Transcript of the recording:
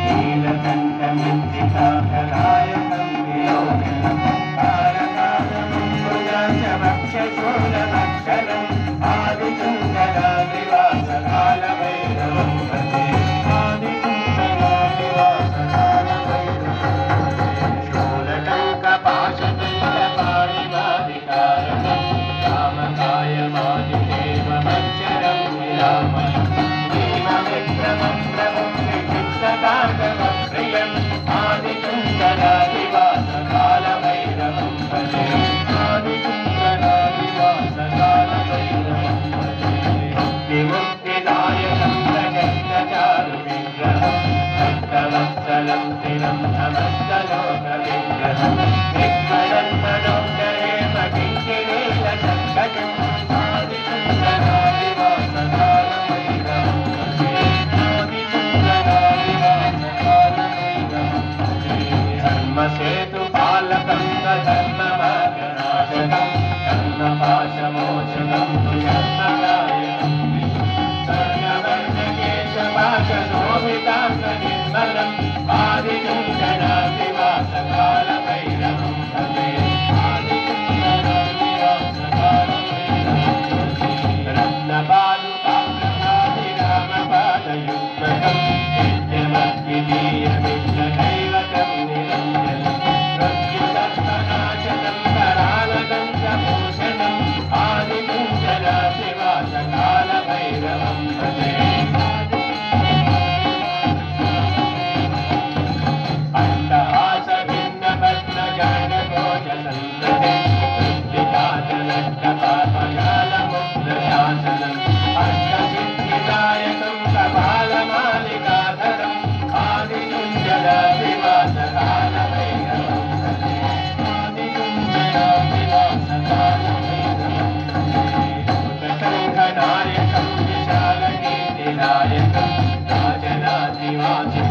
नीलकण्ठमृत्तिकाकरायकं विलोचनं तारकागमम्बुजाक्षभक्षशूलमक्षरम् आदिचुन्दराद्रिवासकालभैरवं भजे आदिचुन्दराद्रिवासकालभैरवं शूलटङ्कपाशतुण्डपाणिमादिकारकं कामकायमादिदेवमक्षरं विरामयम् भीमविक्रमं प्रभुं विचित्रकार्गवप्रियम् आदिचुन्दरादिवासकालभैरवं भजे आदिचुन्दरादिवासकालभैरवं भजे मुक्तिमुक्तिदायकं जगत्तचारुविग्रहं भक्तवत्सलं स्थिरं समस्तलोकविग्रहं विघ्नदन्मनोदरेम किङ्किणीलशङ्कजम् आदिचुन्दरादिवासकालभैरवं भजे आदिचुन्दरादिवासकालभैरवं भजे धर्मसेतुपालकं धर्ममार्गनाशकं धर्मपाशमोचकं धर्मदायकं सर्गवर्णकेशपाशशोभिताङ्गनिर्मलम् आदिचुन्दरादिवासकालभैरवं भजे आदिचुन्दरादिवासकालभैरवं भजे रत्नपादुकाभ्रमाभिरामपादयुग्मकं नित्यमद्वितीयमिष्टदैवतं निरञ्जनं मृत्युदत्तनाशनं करालदन्तभूषणम् आदिचुन्दरादिवासकालभैरवं भजे अट्टहासभिन्नपद्मजानकोशसंसदे वृत्तिकाचलट्टपापजालमुद्रशासनम् अष्टसिद्धिदायकं कपालमालिकाधरम् आदिचुन्दरादिवासकालभैरवं भजे आदिचुन्दरादिवासकालभैरवं भजे भूतसङ्घनायकं विशालकीर्तिदायकं राजनादिवासि